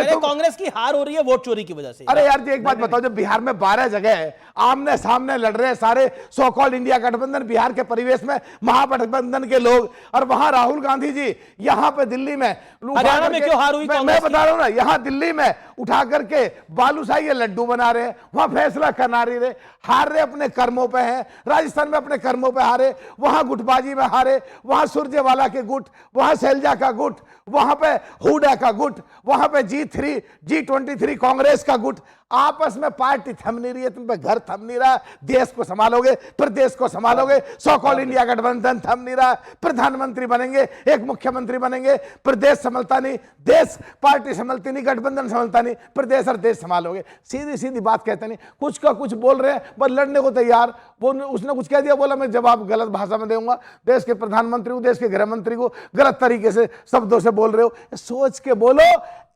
कांग्रेस की हार हो रही है वोट चोरी की वजह से। अरे यार जी एक बात बताओ, जब बिहार में 12 जगह है आमने सामने लड़ रहे सारे सो कॉल्ड इंडिया गठबंधन, बिहार के परिवेश में महागठबंधन के लोग, और वहां राहुल गांधी जी यहाँ पे दिल्ली में हरियाणा में क्यों हार हुई मैं बता रहा हूं ना, यहाँ दिल्ली में उठा करके बालूशाही के लड्डू बना रहे हैं, वहां फैसला करना रहे, हार रहे अपने कर्मों पे हैं, राजस्थान में अपने कर्मों पे हारे, वहां गुटबाजी में हारे, वहां सुरजेवाला के गुट, वहां शैलजा का गुट, वहां पे हुडा का गुट, वहां पे G23 कांग्रेस का गुट, आपस में पार्टी थम नहीं रही है, तुम पे घर थम नहीं रहा, देश को संभालोगे, प्रदेश को संभालोगे, सो कॉल्ड इंडिया गठबंधन थम नहीं रहा, प्रधानमंत्री बनेंगे, एक मुख्यमंत्री बनेंगे, प्रदेश संभलता नहीं, देश पार्टी संभलती नहीं, गठबंधन संभलता नहीं, प्रदेश और देश संभालोगे। सीधी सीधी बात कहते नहीं, कुछ का कुछ बोल रहे हैं, बस लड़ने को तैयार। वो उसने कुछ कह दिया, बोला मैं जवाब गलत भाषा में दूंगा, देश के प्रधानमंत्री को, देश के गृह मंत्री को गलत तरीके से शब्दों से बोल रहे हो, सोच के बोलो,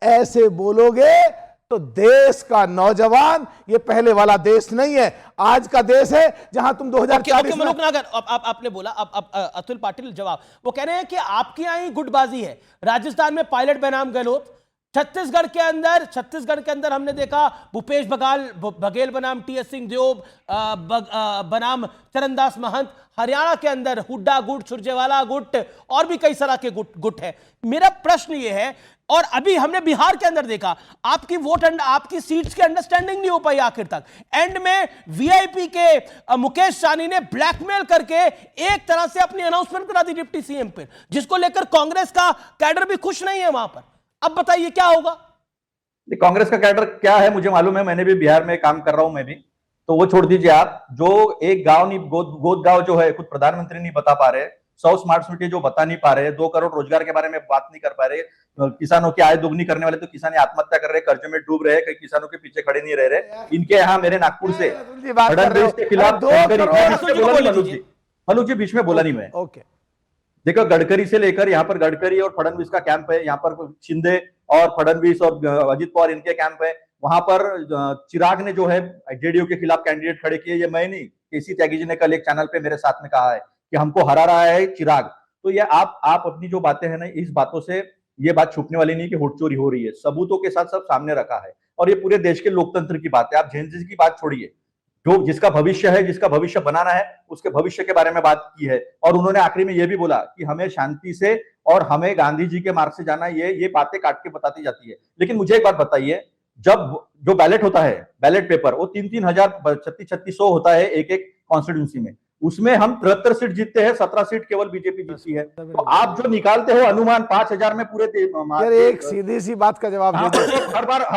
ऐसे बोलोगे तो देश का नौजवान, ये पहले वाला देश नहीं है, आज का देश है जहां तुम 2040 में। आपने बोला, अब अतुल पाटिल जवाब, वो कह रहे हैं कि आपकी यहां गुटबाजी है, राजस्थान में पायलट बनाम गहलोत, छत्तीसगढ़ के अंदर हमने देखा भूपेश बघेल बनाम टीएस सिंहदेव बनाम चरणदास महंत, हरियाणा के अंदर हुड्डा गुट, सुरजेवाला गुट और भी कई तरह के गुट है। मेरा प्रश्न यह है, और अभी हमने बिहार के अंदर देखा आपकी आपकी सीट्स की अंडरस्टैंडिंग नहीं हो पाई आखिर तक, एंड में वीआईपी के मुकेश सहनी ने ब्लैकमेल करके एक तरह से अपनी अनाउंसमेंट करा दी डिप्टी सीएम पे, जिसको लेकर कांग्रेस का कैडर भी खुश नहीं है वहां पर। अब बताइए क्या होगा? कांग्रेस का कैडर क्या है मुझे मालूम है, मैंने भी बिहार में काम कर रहा हूं मैं भी, तो वो छोड़ दीजिए आप। जो एक गांव नहीं, गोद गांव जो है, खुद प्रधानमंत्री नहीं बता पा रहे, 100 स्मार्ट सिटी जो बता नहीं पा रहे, 2 करोड़ रोजगार के बारे में बात नहीं कर पा रहे, किसानों की आय दोगुनी करने वाले तो किसान आत्महत्या कर रहे, कर्जे में डूब रहे, कई किसानों के पीछे खड़े नहीं रह रहे। इनके यहाँ मेरे नागपुर से फडणवीस के खिलाफ, मनुज जी बीच में बोला नहीं मैं, देखो गडकरी से लेकर यहाँ पर गडकरी और फडणवीस का कैंप है, यहाँ पर शिंदे और फडणवीस और अजित पवार इनके कैंप है, वहां पर चिराग ने जो है जेडीयू के खिलाफ कैंडिडेट खड़े किए, ये मैं नहीं, केसी त्यागी जी ने कल एक चैनल पे मेरे साथ में कहा है कि हमको हरा रहा है चिराग। तो ये आप अपनी जो बातें हैं ना, इस बातों से ये बात छुपने वाली नहीं कि वोट चोरी हो रही है, सबूतों के साथ सब सामने रखा है, और ये पूरे देश के लोकतंत्र की बात है। आप जेएनजी की बात छोड़िए, जो जिसका भविष्य है, जिसका भविष्य बनाना है, उसके भविष्य के बारे में बात की है, और उन्होंने आखिरी में यह भी बोला कि हमें शांति से और हमें गांधी जी के मार्ग से जाना, ये बातें काट के बताती जाती है। लेकिन मुझे एक बात बताइए, जब जो बैलेट होता है, बैलेट पेपर, वो 3-3 हजार 3600 होता है एक कॉन्स्टिट्यूंसी में, उसमें हम 73 सीट जीतते हैं, 17 सीट केवल बीजेपी जीती है। तो आप जो निकालते हो अनुमान 5000 में पूरे एक सीधी सी बात का जवाब दे दो। हर बार एक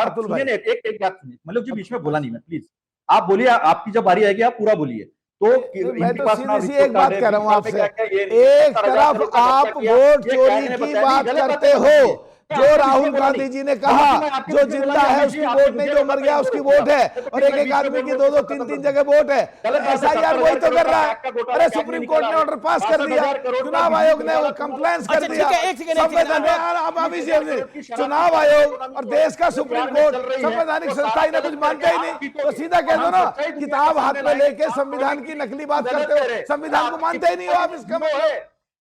बात सुनिए, मतलब जी बीच में बोला नहीं मैं, प्लीज आप बोलिए, आपकी जब बारी आएगी आप पूरा बोलिए। तो मैं तो सीधी सी एक बात कह रहा हूं आपसे, एक तरफ आप वोट चोरी की बात करते हो, जो राहुल गांधी जी ने कहा जो जिंदा है उसकी वोट नहीं, जो मर गया उसकी वोट है, और एक आदमी की 2-2, 3-3 जगह वोट है, एसआईआर वही तो कर रहा है। अरे सुप्रीम कोर्ट ने ऑर्डर पास कर दिया, चुनाव आयोग ने वो कंप्लेंट्स कर दिया, चुनाव आयोग और देश का सुप्रीम कोर्ट संवैधानिक संस्था ने कुछ मानते ही नहीं, तो सीधा कह दो ना, किताब हाथ में लेके संविधान की नकली बात करते हो, संविधान को मानते ही नहीं हो आप। इसका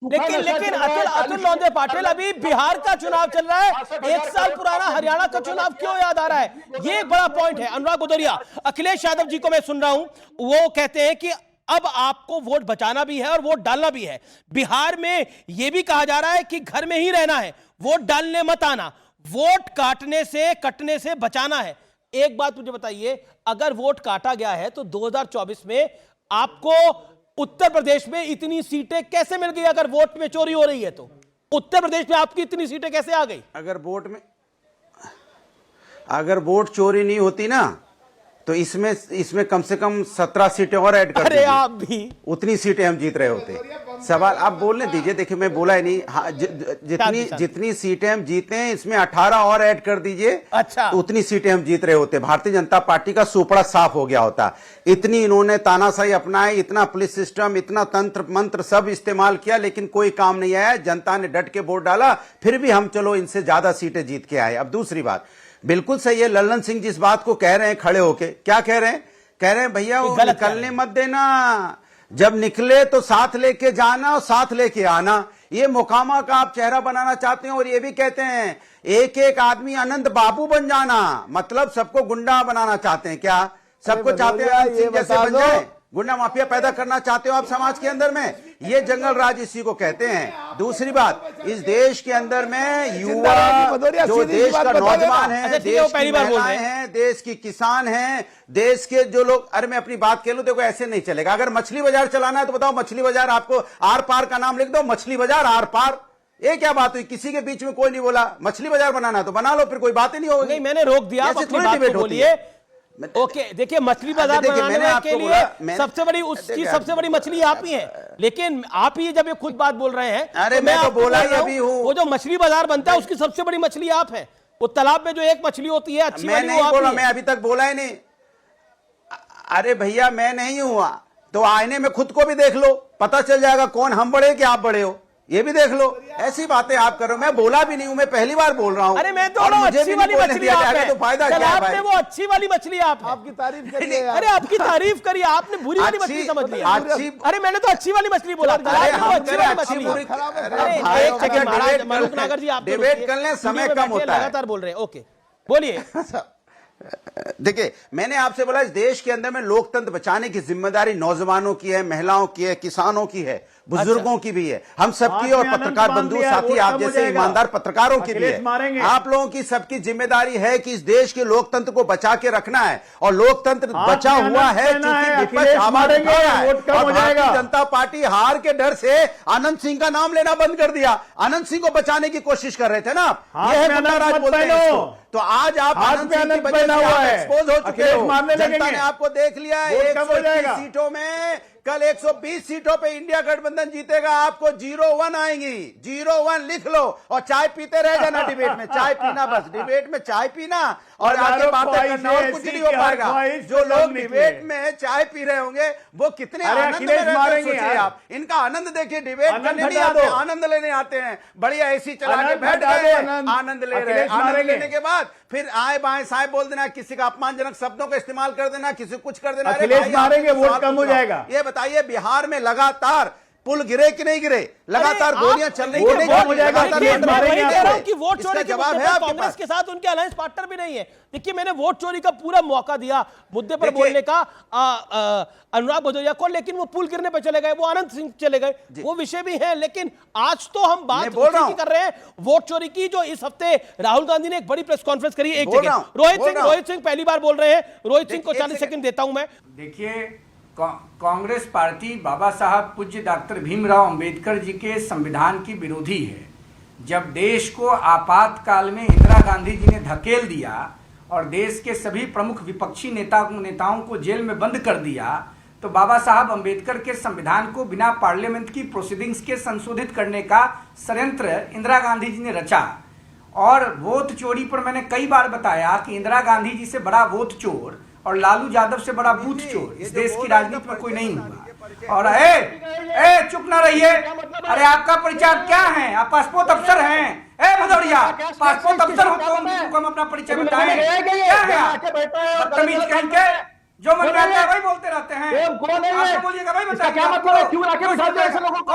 लेकिन अतुल लौंडे पाटिल, अभी बिहार का चुनाव चल रहा है, 1 साल पुराना हरियाणा का चुनाव क्यों याद आ रहा है? ये एक बड़ा पॉइंट है। अनुराग भदौरिया, अखिलेश यादव जी को मैं सुन रहा हूं, वो कहते हैं कि अब आपको वोट बचाना भी है और वोट डालना भी है। बिहार में यह भी कहा जा रहा है कि घर में ही रहना है, वोट डालने मत आना, वोट कटने से बचाना है। एक बात मुझे बताइए, अगर वोट काटा गया है तो 2024 में आपको उत्तर प्रदेश में इतनी सीटें कैसे मिल गई? अगर वोट में चोरी हो रही है तो उत्तर प्रदेश में आपकी इतनी सीटें कैसे आ गई? अगर वोट चोरी नहीं होती ना, तो इसमें कम से कम 17 सीटें और ऐड कर दीजिए, आप भी उतनी सीटें हम जीत रहे होते। सवाल आप बोलने दीजिए, देखिए मैं बोला ही नहीं, हाँ, जितनी सीटें हम जीते हैं इसमें 18 और ऐड कर दीजिए, अच्छा, तो उतनी सीटें हम जीत रहे होते। भारतीय जनता पार्टी का सुपड़ा साफ हो गया होता। इतनी इन्होंने तानाशाही अपनाए, इतना पुलिस सिस्टम, इतना तंत्र मंत्र सब इस्तेमाल किया, लेकिन कोई काम नहीं आया। जनता ने डट के वोट डाला, फिर भी हम चलो इनसे ज्यादा सीटें जीत के आए। अब दूसरी बात बिल्कुल सही है, लल्लन सिंह जिस बात को कह रहे हैं खड़े होके, क्या कह रहे हैं भैया वो निकलने मत देना, जब निकले तो साथ लेके जाना और साथ लेके आना। ये मोकामा का आप चेहरा बनाना चाहते हैं, और ये भी कहते हैं एक एक आदमी अनंत बाबू बन जाना, मतलब सबको गुंडा बनाना चाहते हैं क्या? सबको चाहते हैं अनंत सिंह जैसे बन जाए, गुंडा माफिया पैदा करना चाहते हो आप समाज के अंदर में? ये जंगल राज इसी को कहते हैं। दूसरी बात, इस देश के अंदर में युवा जो देश का नौजवान है, देश की महिलाएं हैं, देश की किसान हैं, देश के जो लोग, अरे मैं अपनी बात कह लूं, देखो ऐसे नहीं चलेगा। अगर मछली बाजार चलाना है तो बताओ, मछली बाजार, आपको आर पार का नाम लिख दो, मछली बाजार आर पार, ये क्या बात हुई? किसी के बीच में कोई नहीं बोला मछली बाजार बनाना है तो बना लो, फिर कोई बात ही नहीं होगी। नहीं, मैंने रोक दिया, आप अपनी बात को बोलिए। ओके, देखिए मछली बाजार बनाने के लिए सबसे बड़ी, उसकी सबसे बड़ी मछली आप ही है, लेकिन आप ही जब ये खुद बात बोल रहे हैं, अरे मैं तो बोला ही अभी हूं, वो जो मछली बाजार बनता है उसकी सबसे बड़ी मछली आप है। वो तालाब में जो एक मछली होती है अच्छी वाली, नहीं बोला, मैं अभी तक बोला ही नहीं। अरे भैया मैं नहीं हुआ तो आईने में खुद को भी देख लो, पता चल जाएगा कौन हम बड़े कि आप बड़े हो, ये भी देख लो। ऐसी बातें आप करो, मैं बोला भी नहीं हूं, मैं पहली बार बोल रहा हूं। अरे मैं तो अच्छी वाली मछली आप है, तो फायदा क्या है भाई? वो अच्छी वाली मछली आप है। आपकी तारीफ करिए। अरे आपकी तारीफ करिए, आपने बुरी वाली मछली समझ लिया। अरे मैंने तो अच्छी वाली मछली बोला, अच्छी वाली मछली। एक सेकंड महाराज मलूक नागर जी, आप डिबेट कर लें, समय कम होता है, लगातार बोल रहे हैं। ओके बोलिए। देखिए मैंने आपसे बोला, इस देश के अंदर में लोकतंत्र बचाने की जिम्मेदारी नौजवानों की है, महिलाओं की है, किसानों की है, बुजुर्गों की भी है, हम सबकी, और पत्रकार बंधु साथी आप जैसे ईमानदार पत्रकारों की भी है। आप लोगों की सबकी जिम्मेदारी है कि इस देश के लोकतंत्र को बचा के रखना है, और लोकतंत्र बचा हुआ है क्योंकि विपक्ष आवाज उठा रहा है, और भारतीय जनता पार्टी हार के डर से आनंद सिंह का नाम लेना बंद कर दिया। आनंद सिंह को बचाने की कोशिश कर रहे थे ना, यह गुंडा राज बोलते हैं इसको। तो आज आप आनंद सिंह की वजह से एक्सपोज हो चुके हो, जनता ने आपको देख लिया। 121 सीटों में कल 120 सीटों पे इंडिया गठबंधन जीतेगा, आपको 0-1 आएंगी, 0-1 लिख लो, और चाय पीते रह जाना डिबेट में, चाय पीना, बस डिबेट में चाय पीना और आगे बातें करना, और कुछ नहीं हो पाएगा। जो लोग डिबेट में चाय पी रहे होंगे वो कितने आनंद में रहते हैं, आप इनका आनंद देखिए। डिबेट करने नहीं आते, आनंद लेने आते हैं, बढ़िया एसी चला के बैठ गए, आनंद ले रहे हैं। आनंद लेने के बाद फिर आए बाएं साए बोल देना, किसी का अपमानजनक शब्दों का इस्तेमाल कर देना, किसी कुछ कर देना, अखिलेश मारेंगे वोट कम हो जाएगा। ये बताइए, बिहार में लगातार पुल गिरे कि नहीं गिरे, लगातार गोलियां चल रही कि नहीं, वोट चोरी के जवाब है कांग्रेस के साथ उनके अलायंस पार्टनर भी नहीं है। देखिए मैंने वोट चोरी का पूरा मौका दिया मुद्दे पर बोलने का अनुराग भदौरिया को, लेकिन वो पुल गिरने पे चले गए, वो आनंद सिंह चले गए, वो विषय भी है। लेकिन आज तो हम बात कर रहे हैं वोट चोरी की, जो इस हफ्ते राहुल गांधी ने एक बड़ी प्रेस कॉन्फ्रेंस करी। एक सेकंड, रोहित सिंह पहली बार बोल रहे हैं, रोहित सिंह को 40 सेकंड देता हूं मैं। देखिए कांग्रेस पार्टी बाबा साहब पूज्य डॉक्टर भीमराव अंबेडकर जी के संविधान की विरोधी है। जब देश को आपातकाल में इंदिरा गांधी जी ने धकेल दिया और देश के सभी प्रमुख विपक्षी नेताओं को जेल में बंद कर दिया, तो बाबा साहब अंबेडकर के संविधान को बिना पार्लियामेंट की प्रोसीडिंग्स के संशोधित करने का षड्यंत्र इंदिरा गांधी जी ने रचा। और वोट चोरी पर मैंने कई बार बताया कि इंदिरा गांधी जी से बड़ा वोट चोर और लालू यादव से बड़ा बूथ चोर इस देश की राजनीति में कोई नहीं हुआ। और चुप ना रहिए, अरे आपका परिचय क्या है? आप पासपोर्ट अफसर हैं। भदौरिया, पासपोर्ट अफसर हो तो हम अपना परिचय बताएं, क्या है? बदतमीज कहीं के, जो मन में आता है वही बोलते रहते हैं। आपको बोलिएगा भाई, बताइए क्या मतलब है, क्यों आके बिठा दिया ऐसे लोगों को?